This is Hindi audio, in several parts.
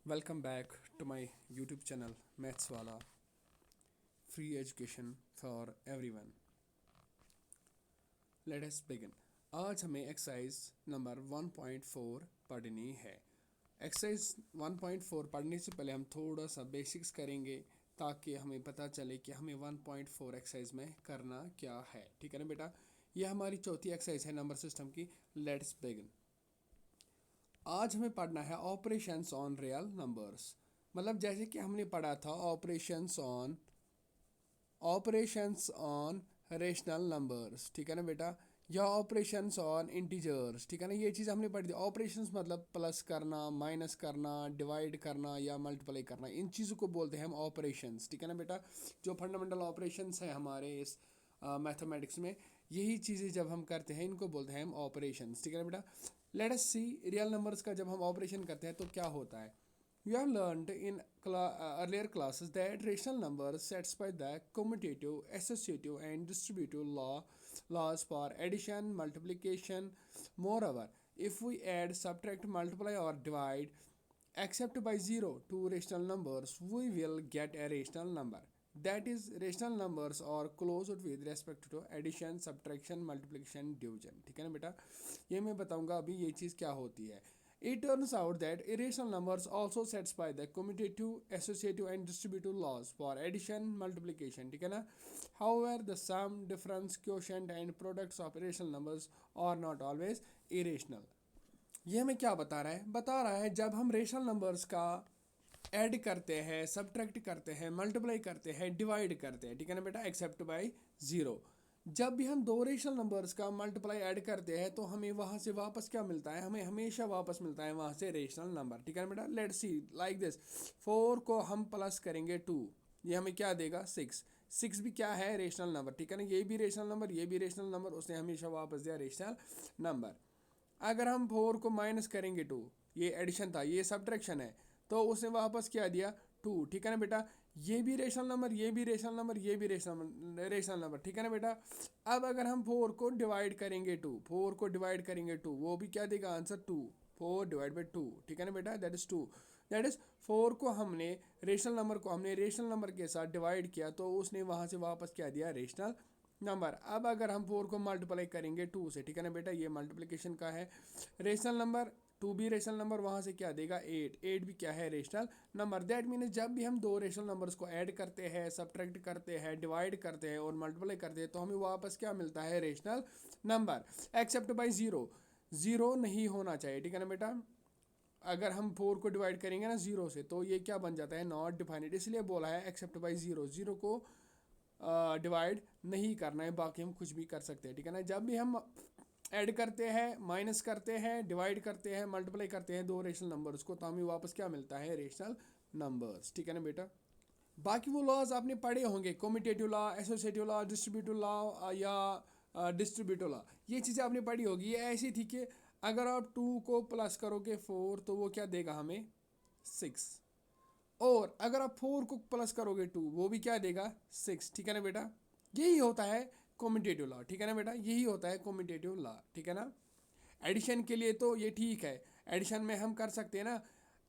Welcome back to my YouTube channel Maths Wala Free Education for Everyone. Let us begin. आज हमें एक्सरसाइज नंबर 1.4 पढ़नी है। एक्सरसाइज 1.4 पढ़ने से पहले हम थोड़ा सा बेसिक्स करेंगे ताकि हमें पता चले कि हमें 1.4 एक्सरसाइज में करना क्या है। ठीक है ना बेटा, यह हमारी चौथी एक्सरसाइज है नंबर सिस्टम की। Let's begin. आज हमें पढ़ना है ऑपरेशंस ऑन रियल नंबर्स। मतलब जैसे कि हमने पढ़ा था ऑपरेशंस ऑन रेशनल नंबर्स। ठीक है ना बेटा, या ऑपरेशंस ऑन इंटीजर्स। ठीक है ना, ये चीज़ हमने पढ़ी थी। ऑपरेशंस मतलब प्लस करना, माइनस करना, डिवाइड करना या मल्टीप्लाई करना, इन चीज़ों को बोलते हैं हम ऑपरेशंस। ठीक है ना बेटा, जो फंडामेंटल ऑपरेशंस हैं हमारे इस मैथमेटिक्स में, यही चीज़ें जब हम करते हैं इनको बोलते हैं हम ऑपरेशंस। ठीक है ना बेटा, लेट अस सी रियल नंबर्स का जब हम ऑपरेशन करते हैं तो क्या होता है। You have learned in earlier classes that rational numbers satisfy the commutative, associative, and distributive laws for addition, multiplication. Moreover, if we add, subtract, multiply, or divide, except by zero, two rational numbers, we will get a rational number. That is, rational numbers are closed with respect to addition, subtraction, multiplication, division. ठीक है ना बेटा, ये मैं बताऊंगा अभी ये चीज़ क्या होती है। It turns out that irrational numbers also satisfy the commutative, associative, and distributive laws for addition, multiplication. ठीक है ना? However, the sum, difference, quotient, and products of irrational numbers are not always irrational. ये हमें क्या बता रहा है? बता रहा है जब हम रेशनल नंबर्स का ऐड करते हैं, सब्ट्रैक्ट करते हैं, मल्टीप्लाई करते हैं, डिवाइड करते हैं, ठीक है ना बेटा, एक्सेप्ट बाय ज़ीरो। जब भी हम दो रेशनल नंबर्स का मल्टीप्लाई ऐड करते हैं तो हमें वहाँ से वापस क्या मिलता है, हमें हमेशा वापस मिलता है वहाँ से रेशनल नंबर। ठीक है ना बेटा, लेट्स सी लाइक दिस। 4 को हम प्लस करेंगे 2, ये हमें क्या देगा 6। 6 भी क्या है, रेशनल नंबर। ठीक है ना, ये भी रेशनल नंबर, ये भी रेशनल नंबर, उसने हमेशा वापस दिया रेशनल नंबर। अगर हम 4 को माइनस करेंगे 2, ये एडिशन था, ये सब्ट्रैक्शन है, तो उसने वापस क्या दिया 2। ठीक है ना बेटा, ये भी रेशनल नंबर, ये भी रेशनल नंबर, ये भी रेशनल नंबर। ठीक है ना बेटा, अब अगर हम 4 को डिवाइड करेंगे 2, 4 को डिवाइड करेंगे 2, वो भी क्या देगा आंसर 2। 4 डिवाइड बाई 2, ठीक है ना बेटा, दैट इज़ 2। दैट इज़ 4 को हमने रेशनल नंबर के साथ डिवाइड किया तो उसने वहाँ से वापस क्या दिया, रेशनल नंबर। अब अगर हम 4 को मल्टीप्लाई करेंगे 2 से, ठीक है ना बेटा, ये मल्टीप्लिकेशन का है रेशनल नंबर, 2 भी रेशनल नंबर, वहाँ से क्या देगा 8, 8 भी क्या है रेशनल नंबर। दैट मीन्स जब भी हम दो रेशनल नंबर्स को ऐड करते हैं, सब्ट्रैक्ट करते हैं, डिवाइड करते हैं और मल्टीप्लाई करते हैं तो हमें वापस क्या मिलता है, rational number, except by zero. Zero नहीं होना चाहिए। ठीक है ना बेटा, अगर हम 4 को डिवाइड करेंगे ना 0 से तो ये क्या बन जाता है, नॉट डिफाइनेड, इसलिए बोला है एक्सेप्ट बाई ज़ीरो। ज़ीरो को डिवाइड नहीं करना है, बाकी हम कुछ भी कर सकते हैं। ठीक है ना, जब भी हम ऐड करते हैं, माइनस करते हैं, डिवाइड करते हैं, मल्टीप्लाई करते हैं दो रेशनल नंबर्स को तो हमें वापस क्या मिलता है, रेशनल नंबर्स। ठीक है ना बेटा, बाकी वो लॉज आपने पढ़े होंगे, commutative law, associative law, distributive law या डिस्ट्रीब्यूटिव लॉ, ये चीज़ें आपने पढ़ी होगी। ये ऐसी थी कि अगर आप 2 को प्लस करोगे 4 तो वो क्या देगा हमें 6, और अगर आप 4 को प्लस करोगे 2 वो भी क्या देगा 6। ठीक है ना बेटा, यही होता है कम्यूटेटिव लॉ। ठीक है ना बेटा, यही होता है कम्यूटेटिव लॉ। ठीक है ना, एडिशन के लिए तो ये ठीक है, एडिशन में हम कर सकते हैं ना,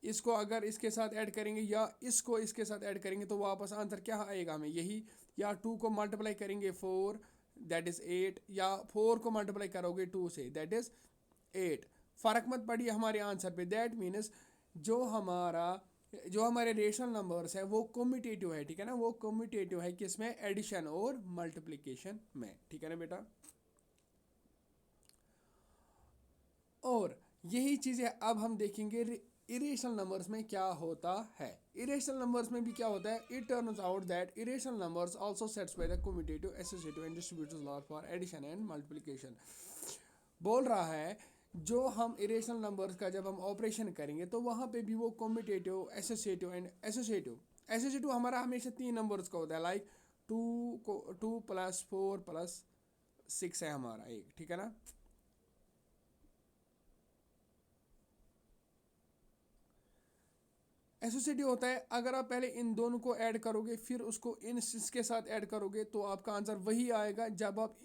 इसको अगर इसके साथ ऐड करेंगे या इसको इसके साथ ऐड करेंगे तो वापस आंसर क्या आएगा हमें यही, या 2 को मल्टीप्लाई करेंगे 4 दैट इज़ 8, या 4 को मल्टीप्लाई करोगे 2 से दैट इज़ 8। फ़र्क मत पड़िए हमारे आंसर पे। दैट मीन्स जो हमारे रेशनल नंबर्स है वो कम्यूटेटिव है। ठीक है ना, वो कम्यूटेटिव है किसमें, एडिशन और मल्टीप्लिकेशन में। ठीक है ना बेटा, और यही चीज़ें अब हम देखेंगे इरेशनल नंबर्स में क्या होता है। इरेशनल नंबर्स में भी क्या होता है, it turns out that irrational numbers also satisfy the commutative, associative and distributive law for addition and multiplication. बोल रहा है जो हम इरेशनल नंबर्स का जब हम ऑपरेशन करेंगे तो वहाँ पे भी वो कम्यूटेटिव, एसोसिएटिव हमारा हमेशा 3 नंबर्स का होता है, लाइक 2 प्लस 4 प्लस 6 है हमारा एक। ठीक है ना, एसोसिएटिव होता है अगर आप पहले इन दोनों को ऐड करोगे फिर उसको इन इसके साथ ऐड करोगे तो आपका आंसर वही आएगा जब आप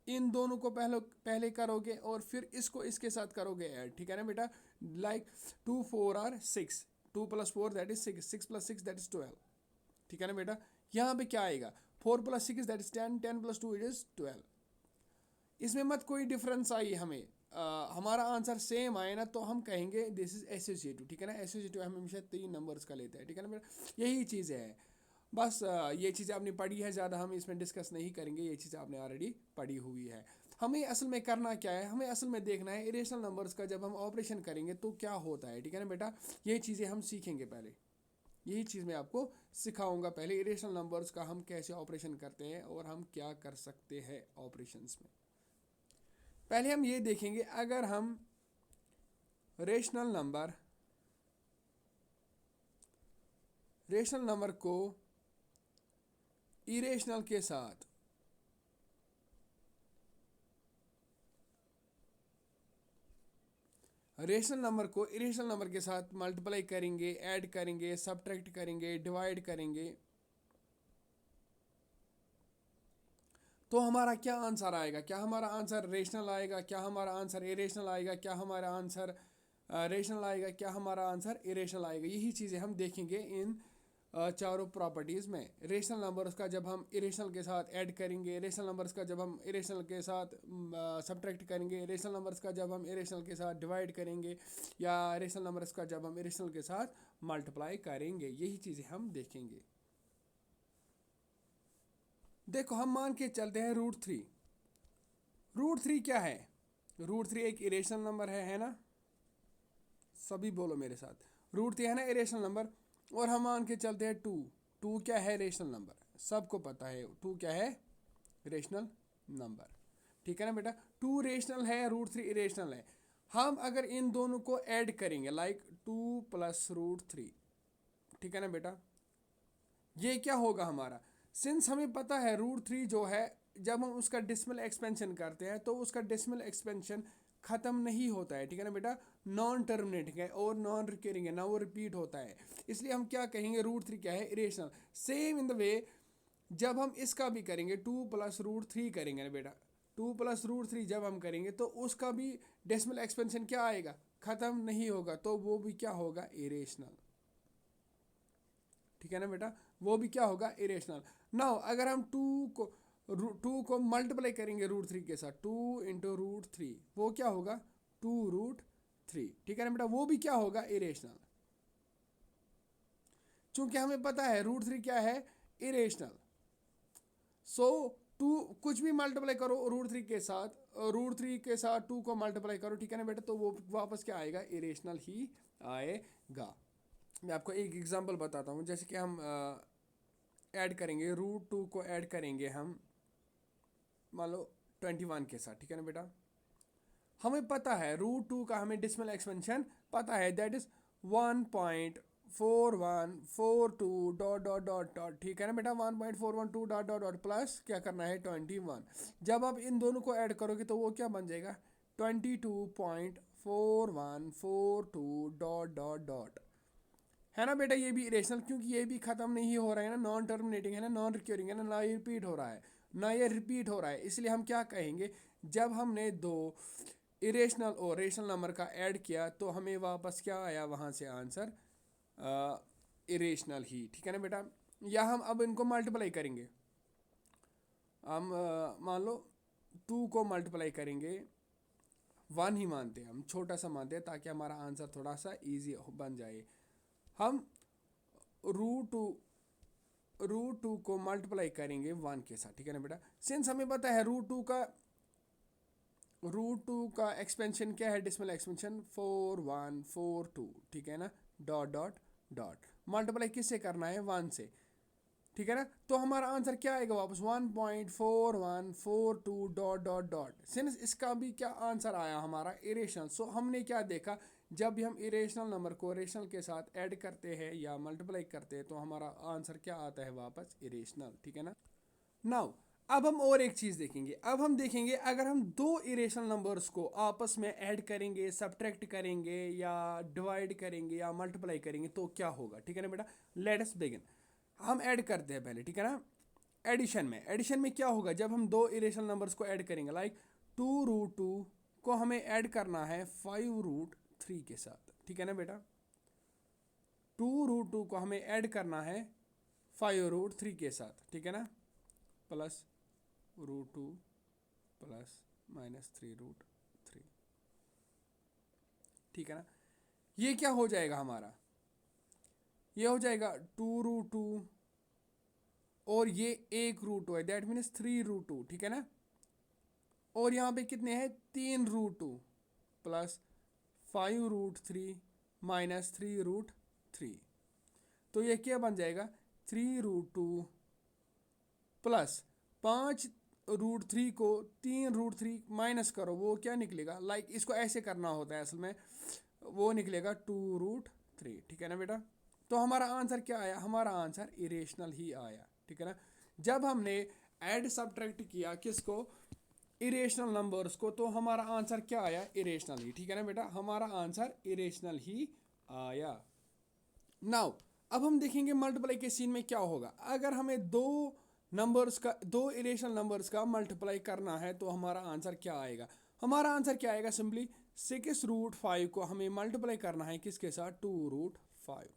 इन दोनों को पहले पहले करोगे और फिर इसको इसके साथ करोगे ऐड। ठीक है ना बेटा, लाइक 2 4 और 6, 2 + 4 दैट इज 6, 6 + 6 दैट इज 12, ठीक है ना बेटा। यहाँ पे क्या आएगा, 4 + 6 दैट इज 10, 10 + 2 इट इज 12। इसमें मत कोई डिफरेंस आई हमें, हमारा आंसर सेम आए ना तो हम कहेंगे दिस इज एसोसिएटिव, ठीक है ना। एसोसिएटिव हम हमेशा 3 नंबर्स का लेते हैं, ठीक है ना बेटा। यही चीज़ है बस। ये चीज़ आपने पढ़ी है, ज़्यादा हम इसमें डिस्कस नहीं करेंगे, ये चीज़ आपने ऑलरेडी पढ़ी हुई है। हमें असल में करना क्या है, हमें असल में देखना है इरेशनल नंबर्स का जब हम ऑपरेशन करेंगे तो क्या होता है, ठीक है ना बेटा। ये चीज़ें हम सीखेंगे पहले, यही चीज़ मैं आपको सिखाऊंगा पहले, इरेशनल नंबर्स का हम कैसे ऑपरेशन करते हैं और हम क्या कर सकते हैं ऑपरेशंस में। पहले हम ये देखेंगे, अगर हम रेशनल नंबर को इरेशनल के साथ रेशनल नंबर को इरेशनल नंबर के साथ मल्टीप्लाई करेंगे, ऐड करेंगे, सब्ट्रैक्ट करेंगे, डिवाइड करेंगे, तो हमारा क्या आंसर आएगा। क्या हमारा आंसर रेशनल आएगा, क्या हमारा आंसर इरेशनल आएगा, क्या हमारा आंसर रेशनल आएगा, क्या हमारा आंसर इरेशनल आएगा। यही चीज़ें हम देखेंगे इन चारों प्रॉपर्टीज़ में। रेशनल नंबर्स का जब हम इरेशनल के साथ ऐड करेंगे, रेशनल नंबर्स का जब हम इरेशनल के साथ सब्ट्रैक्ट करेंगे, रेशनल नंबर्स का जब हम इरेशनल के साथ डिवाइड करेंगे, या रेशनल नंबर्स का जब हम इरेशनल के साथ मल्टीप्लाई करेंगे, यही चीज़ें हम देखेंगे। देखो हम मान के चलते हैं √3। √3 क्या है, √3 एक इरेशनल नंबर है ना। सभी बोलो मेरे साथ, √3 है ना इरेशनल नंबर। और हम मान के चलते हैं 2, 2 क्या है रेशनल नंबर, सबको पता है 2 क्या है रेशनल नंबर, ठीक है ना बेटा। 2 रेशनल है, √3 इरेशनल है। हम अगर इन दोनों को ऐड करेंगे लाइक 2 + √3, ठीक है ना बेटा, ये क्या होगा हमारा। सिंस हमें पता है √3 जो है, जब हम उसका डेसिमल एक्सपेंशन करते हैं तो उसका डेसिमल एक्सपेंशन ख़त्म नहीं होता है, ठीक है ना बेटा। नॉन टर्मिनेटिंग है और नॉन रिकरिंग है ना, वो रिपीट होता है। इसलिए हम क्या कहेंगे, √3 क्या है irrational. Same in the way जब हम इसका भी करेंगे 2 + √3 करेंगे ना बेटा, 2 + √3 जब हम करेंगे तो उसका भी डेसिमल एक्सपेंशन क्या आएगा, ख़त्म नहीं होगा, तो वो भी क्या होगा इरेशनल, ठीक है ना बेटा। वो भी क्या होगा इरेशनल। नाउ अगर हम 2 को मल्टीप्लाई करेंगे √3 के साथ, 2 × √3, वो क्या होगा 2√3, ठीक है ना बेटा, वो भी क्या होगा इरेशनल। चूंकि हमें पता है √3 क्या है इरेशनल, सो 2 कुछ भी मल्टीप्लाई करो √3 के साथ, √3 के साथ 2 को मल्टीप्लाई करो, ठीक है ना बेटा, तो वो वापस क्या आएगा इरेशनल ही आएगा। मैं आपको एक एग्जांपल बताता हूँ, जैसे कि हम ऐड करेंगे √2 को ऐड करेंगे हम मान लो 21 के साथ, ठीक है ना बेटा। हमें पता है √2 का हमें डेसिमल एक्सपेंशन पता है, that is 1.4142 dot dot dot dot, ठीक है ना बेटा। 1.412 डॉट डॉट डॉट प्लस क्या करना है 21। जब आप इन दोनों को ऐड करोगे तो वो क्या बन जाएगा 22.4142 डॉट डॉट डॉट, है ना बेटा। ये भी इरेशनल, क्योंकि ये भी ख़त्म नहीं हो रहा है ना, नॉन टर्मिनेटिंग है ना, नॉन रिक्योरिंग है ना, ना ये रिपीट हो रहा है ना ये रिपीट हो रहा है। इसलिए हम क्या कहेंगे, जब हमने 2 इरेशनल और रेशनल नंबर का ऐड किया तो हमें वापस क्या आया वहाँ से आंसर इरेशनल ही, ठीक है ना बेटा। या हम अब इनको मल्टीप्लाई करेंगे, हम मान लो 2 को मल्टीप्लाई करेंगे, 1 ही मानते हैं हम, छोटा सा मानते हैं ताकि हमारा आंसर थोड़ा सा ईजी बन जाए। हम √2 को मल्टीप्लाई करेंगे 1 के साथ, ठीक है ना बेटा। सिंस हमें पता है √2 का एक्सपेंशन क्या है, डेसिमल एक्सपेंशन 4142, ठीक है ना, डॉट डॉट डॉट मल्टीप्लाई किससे करना है 1 से, ठीक है ना। तो हमारा आंसर क्या आएगा वापस 1.4142 डॉट डॉट डॉट। सिंस इसका भी क्या आंसर आया हमारा इरेशनल। सो हमने क्या देखा, जब भी हम इरेशनल नंबर को रेशनल के साथ ऐड करते हैं या मल्टीप्लाई करते हैं तो हमारा आंसर क्या आता है वापस इरेशनल, ठीक है ना। नाउ अब हम और एक चीज़ देखेंगे, अब हम देखेंगे अगर हम 2 इरेशनल नंबर्स को आपस में ऐड करेंगे, सब्ट्रैक्ट करेंगे या डिवाइड करेंगे या मल्टीप्लाई करेंगे तो क्या होगा, ठीक है ना बेटा। Let us begin. हम ऐड करते हैं पहले, ठीक है ना। एडिशन में क्या होगा, जब हम 2 इरेशनल नंबर्स को ऐड करेंगे लाइक 2√2 को हमें ऐड करना है 5√3 के साथ, ठीक है ना बेटा। 2√2 को हमें ऐड करना है 5√3 के साथ, ठीक है ना, प्लस √2 प्लस -3√3, ठीक है ना। ये क्या हो जाएगा हमारा, ये हो जाएगा 2√2 और ये 1√2 है, दैट मीन्स 3√2, ठीक है ना। और यहाँ पे कितने हैं, 3√2 प्लस 5√3 -3√3, तो ये क्या बन जाएगा, 3√2 प्लस 5√3 को 3√3 माइनस करो, वो क्या निकलेगा, लाइक इसको ऐसे करना होता है असल में, वो निकलेगा 2√3, ठीक है ना बेटा। तो हमारा आंसर क्या आया, हमारा आंसर इरेशनल ही आया, ठीक है ना। जब हमने ऐड सब्ट्रैक्ट किया किसको, इरेशनल नंबर्स को, तो हमारा आंसर क्या आया, इरेशनल ही, ठीक है ना बेटा, हमारा आंसर इरेशनल ही आया। नाउ अब हम देखेंगे मल्टीप्लाई के सीन में क्या होगा। अगर हमें दो इरेशनल नंबर्स का मल्टीप्लाई करना है तो हमारा आंसर क्या आएगा, हमारा आंसर क्या आएगा, सिंपली 6√5 को हमें मल्टीप्लाई करना है किसके साथ, 2√5।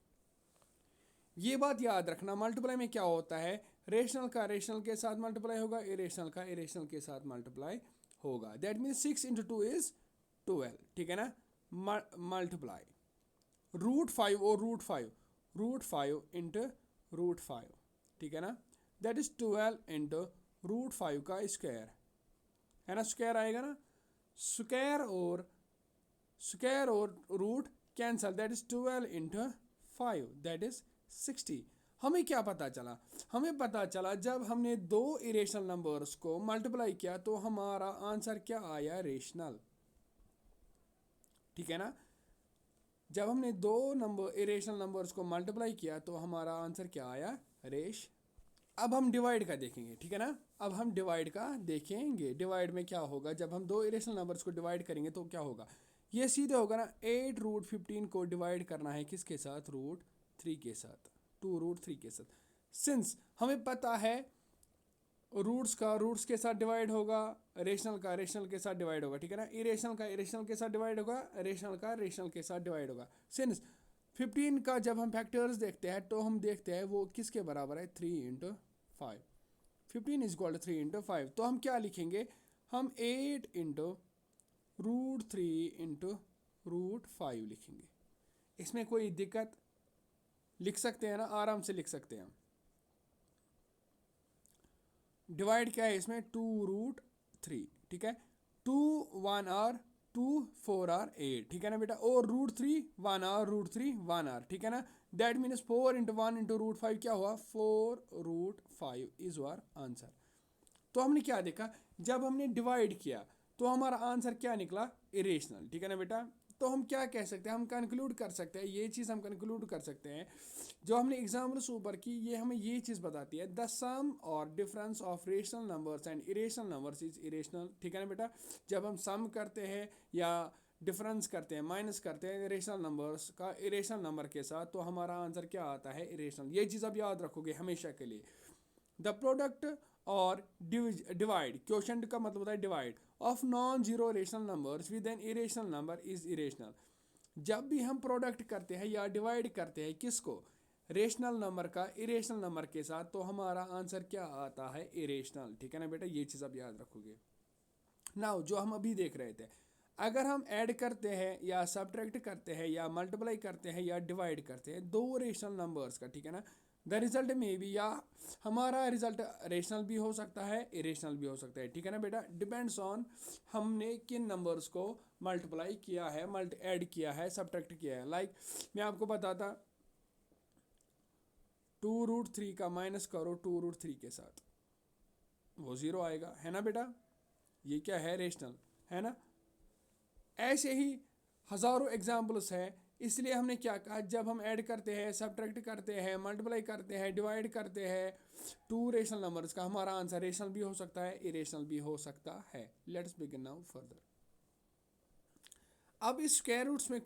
ये बात याद रखना, मल्टीप्लाई में क्या होता है, रेशनल का रेशनल के साथ मल्टीप्लाई होगा, इरेशनल का इरेशनल के साथ मल्टीप्लाई होगा। दैट मीन्स 6 × 2 इज 12, ठीक है ना। मल्टीप्लाई √5 और √5 इंटू √5, ठीक है ना, दैट इज 12 इंटू √5 का स्क्वायर, है ना, स्क्वायर आएगा ना, स्क्वायर और root cancel, that is 12 into 5, that is 60। हमें क्या पता चला, हमें पता चला जब हमने दो इरेशनल नंबर्स को मल्टीप्लाई किया तो हमारा आंसर क्या आया, रेशनल, ठीक है ना। जब हमने दो इरेशनल नंबर्स को मल्टीप्लाई किया तो हमारा आंसर क्या आया, रेश। अब हम डिवाइड का देखेंगे, ठीक है ना, अब हम डिवाइड का देखेंगे। डिवाइड में क्या होगा, जब हम दो इरेशनल नंबर्स को डिवाइड करेंगे तो क्या होगा, ये सीधे होगा ना, 8√15 को डिवाइड करना है किसके साथ, √3 के साथ, 2√3 के साथ। सिंस हमें पता है रूट्स के साथ डिवाइड होगा, रेशनल के साथ डिवाइड होगा, ठीक है ना, इरेशनल के साथ डिवाइड होगा, रेशनल के साथ डिवाइड होगा। सिंस 15 का जब हम फैक्टर्स देखते हैं तो हम देखते हैं वो किसके बराबर है, 3 × 5, 15 इज इक्वल टू 3 × 5, तो हम क्या लिखेंगे, हम 8 × √3 × √5 लिखेंगे। इसमें कोई दिक्कत, लिख सकते हैं ना, आराम से लिख सकते हैं। डिवाइड क्या है इसमें, 2√3, ठीक है, 2 1 r 2 4 r 8, ठीक है ना बेटा, और √3 1 r √3 1 r, ठीक है ना, दैट मीन्स 4 × 1 × √5 क्या हुआ, 4√5 इज आवर आंसर। तो हमने क्या देखा, जब हमने डिवाइड किया तो हमारा आंसर क्या निकला, इरेशनल, ठीक है ना बेटा। तो हम क्या कह सकते हैं, हम कंक्लूड कर सकते हैं, ये चीज़ हम कंक्लूड कर सकते हैं, जो हमने एग्जाम्पल्स ऊपर की ये हमें ये चीज़ बताती है, द सम और difference of rational numbers and irrational numbers is irrational, ठीक है ना बेटा। जब हम सम करते हैं या डिफरेंस करते हैं, माइनस करते हैं रेशनल नंबर्स का इरेशनल नंबर के साथ, तो हमारा आंसर क्या आता है, इरेशनल। ये चीज़ आप याद रखोगे हमेशा के लिए। द प्रोडक्ट और डिवाइड, क्वेश्चन का मतलब होता है divide, of non zero rational numbers with N irrational number is irrational. जब भी हम प्रोडक्ट करते हैं या डिवाइड करते हैं किसको, रेशनल नंबर का इरेशनल नंबर के साथ, तो हमारा आंसर क्या आता है, इरेशनल, ठीक है ना बेटा, ये चीज़ आप याद रखोगे। नाउ जो हम अभी देख रहे थे, अगर हम ऐड करते हैं या सब्ट्रैक्ट करते हैं या मल्टीप्लाई करते हैं या डिवाइड करते हैं दो रेशनल नंबर्स का, ठीक है ना, द रिजल्ट में भी, या हमारा रिजल्ट रेशनल भी हो सकता है, इरेशनल भी हो सकता है, ठीक है ना बेटा, डिपेंड्स ऑन हमने किन नंबर्स को मल्टीप्लाई किया है, ऐड किया है, सब्ट्रैक्ट किया है। लाइक मैं आपको बताता, 2√3 का माइनस करो 2√3 के साथ, वो 0 आएगा, है ना बेटा, ये क्या है, रेशनल, है ना। ऐसे ही हज़ारों एग्जाम्पल्स हैं, इसलिए हमने क्या कहा, जब हम ऐड करते हैं, सब्ट्रैक्ट करते हैं, मल्टीप्लाई करते हैं, डिवाइड करते हैं टू रेशनल नंबर्स का, हमारा आंसर रेशनल भी हो सकता है, इरेशनल भी हो सकता है। Let's begin now further. अब इस स्क्वायर रूट्स में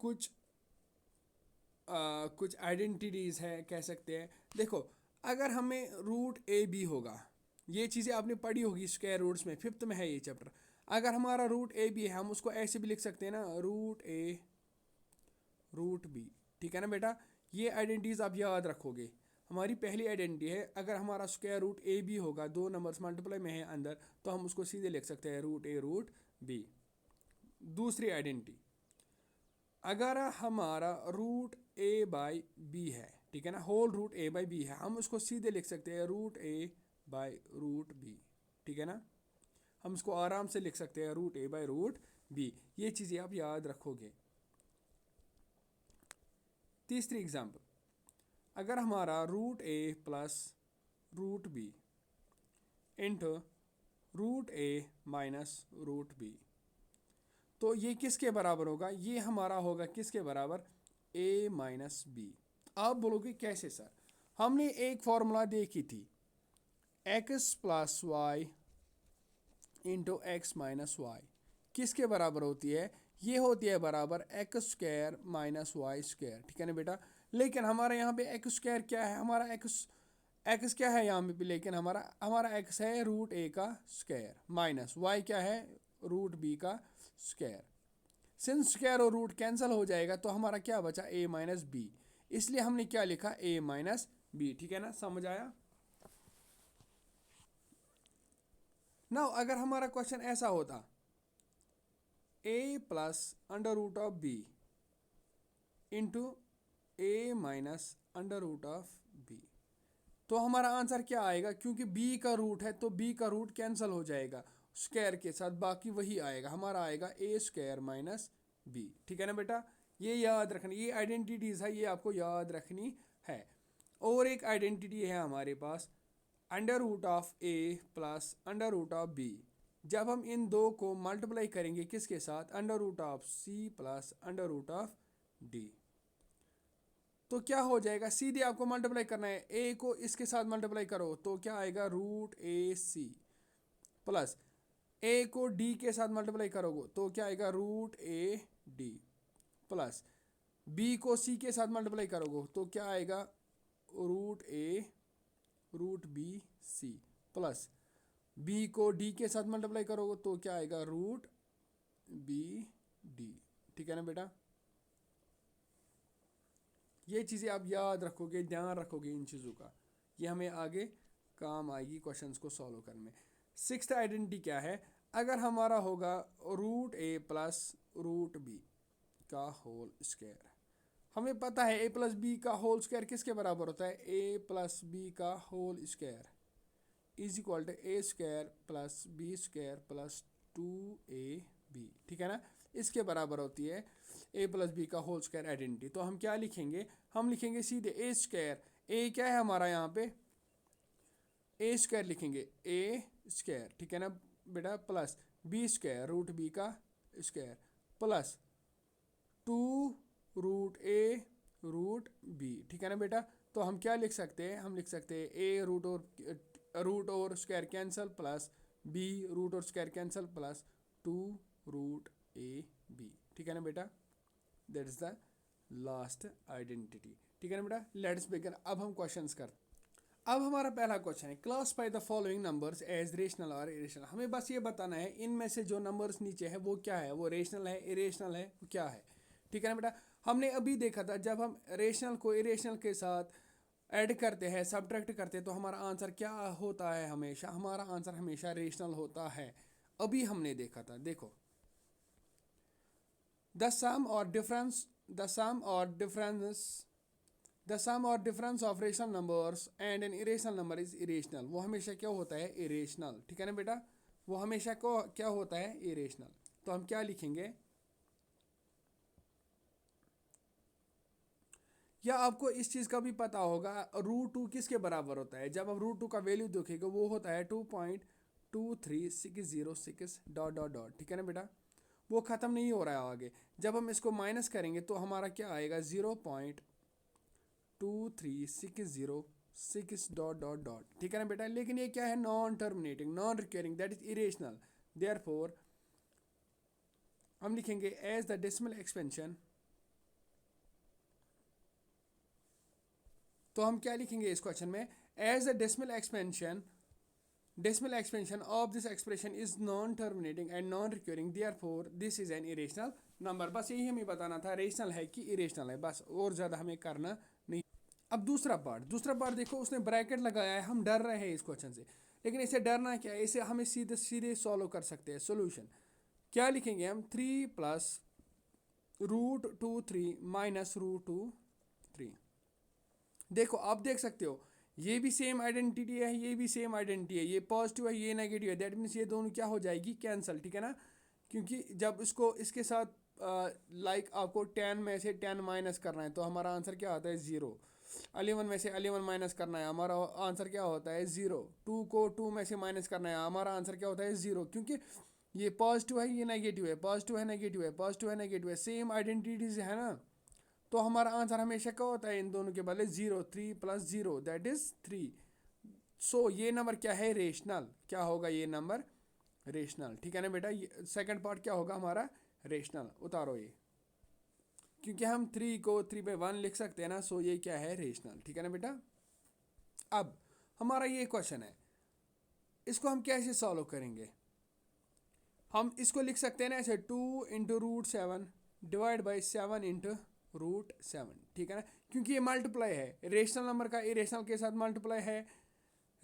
कुछ आइडेंटिटीज़ है, कह सकते हैं। देखो, अगर हमें √AB होगा, ये चीज़ें आपने पढ़ी होगी स्क्वायर रूट्स में, 5th में है ये चैप्टर। अगर हमारा √AB है, हम उसको ऐसे भी लिख सकते हैं ना, √A √B, ठीक है ना बेटा। ये आइडेंटिटीज आप याद रखोगे। हमारी पहली आइडेंटिटी है, अगर हमारा स्क्वायर रूट ए बी होगा, दो नंबर्स मल्टीप्लाई में है अंदर, तो हम उसको सीधे लिख सकते हैं रूट ए रूट बी। दूसरी आइडेंटिटी, अगर हमारा रूट ए बाई बी है, ठीक है ना, whole root A by b है, हम उसको सीधे लिख सकते हैं root A by root b, ठीक है ना, हम इसको आराम से लिख सकते हैं root A by root B. ये चीज़ें आप याद रखोगे। तीसरी एग्जांपल, अगर हमारा root A plus root B into root A minus root B, तो ये किसके बराबर होगा? ये हमारा होगा किसके बराबर? a minus b. आप बोलोगे कैसे सर? हमने एक फॉर्मूला देखी थी, x plus y into x minus y किसके बराबर होती है? ये होती है बराबर x square minus y square, ठीक है ना बेटा। लेकिन हमारा यहाँ पे एक्स स्क्वायर क्या है? हमारा एक्स क्या है यहाँ पे? लेकिन हमारा एक्स है रूट ए का स्क्वायर माइनस वाई क्या है? रूट बी का स्क्वायर। सिंस स्क्वायर और रूट कैंसिल हो जाएगा तो हमारा क्या बचा? a minus b. इसलिए हमने क्या लिखा? a माइनस बी, ठीक है ना, समझ आया ना? अगर हमारा क्वेश्चन ऐसा होता a plus under root of b into a minus under root of b, तो हमारा आंसर क्या आएगा? क्योंकि b का रूट है तो b का रूट कैंसिल हो जाएगा स्क्वायर के साथ, बाकी वही आएगा, हमारा आएगा a स्क्वायर माइनस बी, ठीक है ना बेटा। ये याद रखनी, ये आइडेंटिटीज है, ये आपको याद रखनी है। और एक आइडेंटिटी है हमारे पास, under root of a plus under root of b। जब हम इन दो को मल्टीप्लाई करेंगे किसके साथ? Under root of c plus under root of d, तो क्या हो जाएगा? सीधे आपको मल्टीप्लाई करना है, a को इसके साथ मल्टीप्लाई करो तो क्या आएगा? Root a c, plus a को d के साथ मल्टीप्लाई करोगे तो क्या आएगा? Root a d, plus b को c के साथ मल्टीप्लाई करोगे तो क्या आएगा? रूट ए root B C, plus b को d के साथ मल्टीप्लाई करोगे तो क्या आएगा? रूट बी डी, ठीक है ना बेटा। ये चीज़ें आप याद रखोगे, ध्यान रखोगे इन चीज़ों का, ये हमें आगे काम आएगी क्वेश्चंस को सॉल्व करने में। सिक्स्थ आइडेंटिटी क्या है? अगर हमारा होगा रूट ए प्लस रूट बी का होल स्क्वायर, हमें पता है a प्लस बी का होल स्क्वायर किसके बराबर होता है? a प्लस बी का whole square is equal to a square plus b square plus 2ab, ठीक है ना, इसके बराबर होती है a प्लस बी का होल स्क्वायर आइडेंटिटी। तो हम क्या लिखेंगे? हम लिखेंगे सीधे a स्क्वायर, a क्या है हमारा यहाँ पे? a स्क्वायर लिखेंगे, a स्क्वायर, ठीक है ना बेटा, plus b square root b का स्क्वायर प्लस 2 रूट ए रूट बी, ठीक है ना बेटा। तो हम क्या लिख सकते हैं? हम लिख सकते हैं a रूट और square cancel plus b root और square cancel plus 2 root A B, ठीक है ना बेटा। That is the last identity, ठीक है ना बेटा। Let's begin. अब हम क्वेश्चंस करते। अब हमारा पहला क्वेश्चन है, classify the following numbers as rational और इरेशनल। हमें बस ये बताना है इनमें से जो नंबर्स नीचे है वो क्या है, वो रेशनल है, इरेशनल है, वो क्या है, ठीक है ना बेटा। हमने अभी देखा था जब हम रेशनल को इरेशनल के साथ ऐड करते हैं, सब्ट्रैक्ट करते हैं, तो हमारा आंसर क्या होता है? हमेशा हमारा आंसर हमेशा रेशनल होता है। अभी हमने देखा था, देखो, द सम और difference of rational numbers and N irrational number is irrational. वो हमेशा क्या होता है? इरेशनल, ठीक है ना बेटा। वो हमेशा को क्या होता है? इरेशनल। तो हम क्या लिखेंगे? या आपको इस चीज़ का भी पता होगा रूट 2 किसके बराबर होता है? जब आप रूट 2 का वैल्यू देखेंगे वो होता है 2.23606 डॉट डॉट डॉट, ठीक है ना बेटा। वो ख़त्म नहीं हो रहा है आगे। जब हम इसको माइनस करेंगे तो हमारा क्या आएगा? 0.23606 डॉट डॉट डॉट, ठीक है ना बेटा। लेकिन ये क्या है? Non terminating, non recurring, that is irrational. Therefore हम लिखेंगे एज द डेसिमल एक्सपेंशन। तो हम क्या लिखेंगे इस क्वेश्चन में? As the decimal expansion of this expression is non terminating and non recurring, therefore this is an irrational number. बस यही हमें बताना था, रेशनल है कि इरेशनल है, बस और ज़्यादा हमें करना अब दूसरा पार्ट देखो, उसने ब्रैकेट लगाया है, हम डर रहे हैं इस क्वेश्चन से, लेकिन इसे डरना क्या है, इसे हमें सीधे सीधे सॉल्व कर सकते हैं। सोल्यूशन क्या लिखेंगे हम, 3 + √2 3 -√2 3। देखो आप देख सकते हो, ये भी सेम आइडेंटिटी है, ये भी सेम आइडेंटिटी है, ये पॉजिटिव है, ये नेगेटिव है, दैट मीन्स ये दोनों क्या हो जाएगी, कैंसल, ठीक है ना। क्योंकि जब इसको इसके साथ लाइक आपको 10 में से 10 माइनस करना है तो हमारा आंसर क्या आता है, 0। 11 में से 11 माइनस करना है, हमारा आंसर क्या होता है, 0। 2 को 2 में से माइनस करना है, हमारा आंसर क्या होता है, 0। क्योंकि ये पॉजिटिव है, ये नेगेटिव है, पॉजिटिव है नेगेटिव है, पॉजिटिव है नेगेटिव है, सेम आइडेंटिटीज है ना। तो हमारा आंसर हमेशा क्या होता है, इन दोनों के बदले 0। 3 + 0 दैट इज 3। सो ये नंबर क्या है, रेशनल। क्या होगा ये नंबर, रेशनल, ठीक है ना बेटा। सेकंड पार्ट क्या होगा हमारा, रेशनल। उतारो ये, क्योंकि हम 3 को 3/1 लिख सकते हैं ना, सो ये क्या है, रेशनल, ठीक है ना बेटा। अब हमारा ये क्वेश्चन है, इसको हम कैसे सॉल्व करेंगे। हम इसको लिख सकते हैं ना ऐसे, 2 × √7 /7 × √7, ठीक है ना। क्योंकि ये मल्टीप्लाई है, रेशनल नंबर का इरेशनल के साथ मल्टीप्लाई है,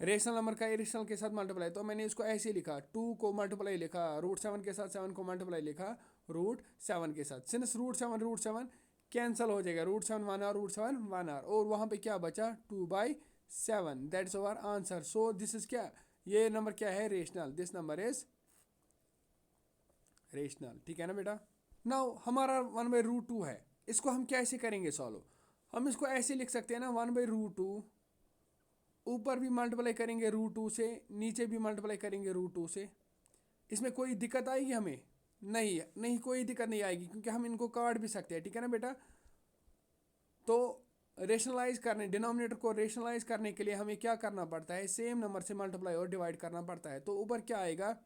रेशनल नंबर का इरेशनल के साथ मल्टीप्लाई, तो मैंने इसको ऐसे लिखा, 2 को मल्टीप्लाई लिखा √7 के साथ, 7 को मल्टीप्लाई लिखा √7 के साथ। सिंस √7 कैंसिल हो जाएगा, √7 1 और √7 1 और वहाँ पे क्या बचा, 2/7, that's our answer. So this is क्या, ये नंबर क्या है, rational, this number is rational, ठीक है ना बेटा। नाउ हमारा 1/√2 है, इसको हम कैसे करेंगे सॉल्व। हम इसको ऐसे लिख सकते हैं ना, 1/√2, ऊपर भी मल्टीप्लाई करेंगे √2 से, नीचे भी मल्टीप्लाई करेंगे √2 से। इसमें कोई दिक्कत आएगी हमें, नहीं नहीं कोई दिक्कत नहीं आएगी, क्योंकि हम इनको काट भी सकते हैं, ठीक है ना बेटा। तो रेशनलाइज करने, डिनोमिनेटर को रेशनलाइज करने के लिए हमें क्या करना पड़ता है, सेम नंबर से मल्टीप्लाई और डिवाइड करना पड़ता है। तो ऊपर क्या आएगा,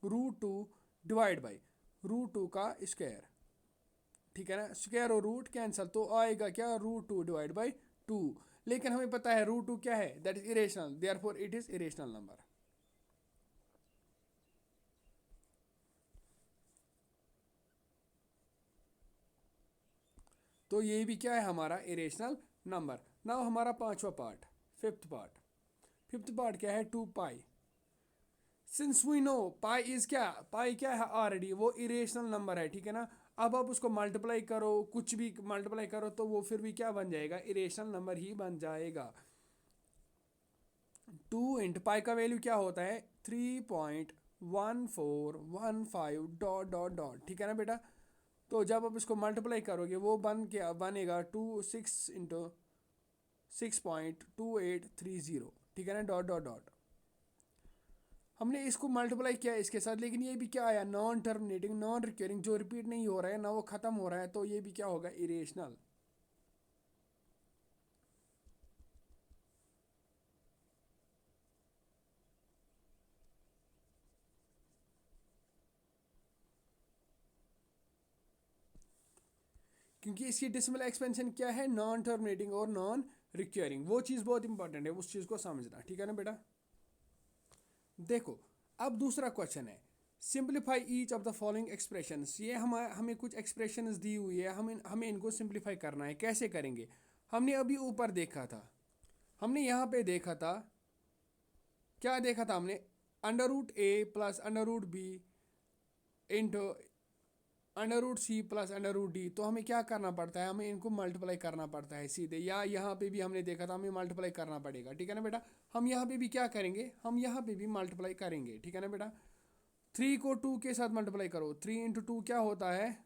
√2 डिवाइड बाई √2 का स्क्वायर, ठीक है ना। स्क्वायर और रूट कैंसल, तो आएगा क्या, √2 डिवाइड बाई 2। लेकिन हमें पता है √2 क्या है, that is irrational, therefore it is irrational number. तो ये भी क्या है हमारा, इरेशनल नंबर। नाउ हमारा पांचवा पार्ट, फिफ्थ पार्ट क्या है, 2π। Since we know pi is क्या, पाई क्या है ऑलरेडी, वो इरेशनल नंबर है, ठीक है ना। अब आप उसको मल्टीप्लाई करो, कुछ भी मल्टीप्लाई करो, तो वो फिर भी क्या बन जाएगा, इरेशनल नंबर ही बन जाएगा। 2 × का वैल्यू क्या होता है, 3.1415 डॉट डॉट डॉट, ठीक है ना बेटा। तो जब आप इसको मल्टीप्लाई करोगे, वो बनेगा 6 × 6.2830, ठीक है ना, डॉट डॉट डॉट। हमने इसको मल्टीप्लाई किया इसके साथ, लेकिन ये भी क्या आया, नॉन टर्मिनेटिंग, नॉन रिक्योरिंग, जो रिपीट नहीं हो रहा है ना, वो खत्म हो रहा है, तो ये भी क्या होगा, इरेशनल। क्योंकि इसकी डिसिमल एक्सपेंशन क्या है, नॉन टर्मिनेटिंग और नॉन रिक्योरिंग, वो चीज़ बहुत इंपॉर्टेंट है, उस चीज़ को समझना, ठीक है ना बेटा। देखो अब दूसरा क्वेश्चन है, simplify each of the following expressions. ये हमें कुछ एक्सप्रेशंस दी हुई है, हमें इनको सिंप्लीफाई करना है। कैसे करेंगे, हमने अभी ऊपर देखा था, हमने यहाँ पे देखा था, क्या देखा था हमने, √a + √b into √c + √d। तो हमें क्या करना पड़ता है, हमें इनको मल्टीप्लाई करना पड़ता है सीधे, या यहाँ पे भी हमने देखा था हमें मल्टीप्लाई करना पड़ेगा, ठीक है ना बेटा। हम यहाँ पे भी क्या करेंगे, हम यहाँ पे भी मल्टीप्लाई करेंगे, ठीक है ना बेटा। 3 को 2 के साथ मल्टीप्लाई करो, 3 × 2 क्या होता है,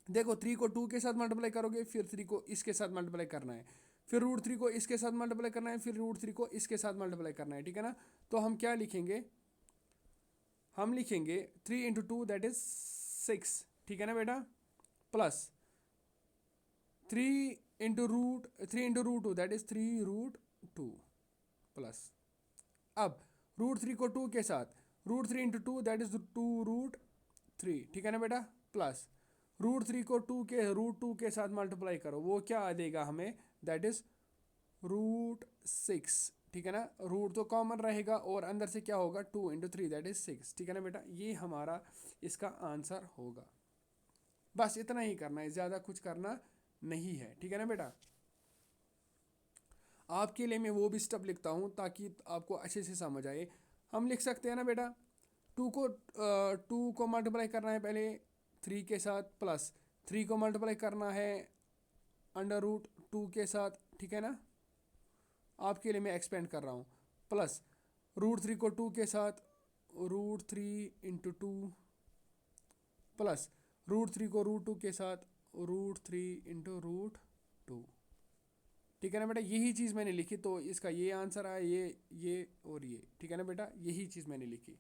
देखो 3 को 2 के साथ मल्टीप्लाई करोगे, फिर 3 को इसके साथ मल्टीप्लाई करना है, फिर √3 को इसके साथ मल्टीप्लाई करना है, फिर √3 को इसके साथ मल्टीप्लाई करना है, ठीक है ना। तो हम क्या लिखेंगे, हम लिखेंगे 3 × 2 दैट इज 6, ठीक है ना बेटा, प्लस 3 × √2 दैट इज 3√2 प्लस, अब √3 को 2 के साथ, √3 × 2 दैट इज 2√3, ठीक है ना बेटा, प्लस √3 को √2 के साथ मल्टीप्लाई करो, वो क्या आ देगा हमें, दैट इज √6, ठीक है ना। रूट तो कॉमन रहेगा और अंदर से क्या होगा, 2 × 3 दैट इज 6, ठीक है ना बेटा। ये हमारा इसका आंसर होगा। बस इतना ही करना है, ज़्यादा कुछ करना नहीं है, ठीक है ना बेटा। आपके लिए मैं वो भी स्टेप लिखता हूँ ताकि आपको अच्छे से समझ आए। हम लिख सकते हैं ना बेटा, टू को मल्टीप्लाई करना है पहले 3 के साथ, प्लस 3 को मल्टीप्लाई करना है √2 के साथ, ठीक है ना। आपके लिए मैं एक्सपेंड कर रहा हूँ, प्लस √3 को 2 के साथ, √3 × 2, प्लस √3 को √2 के साथ, √3 × √2, ठीक है ना बेटा। यही चीज़ मैंने लिखी, तो इसका ये आंसर आया, ये और ये, ठीक है ना बेटा, यही चीज़ मैंने लिखी।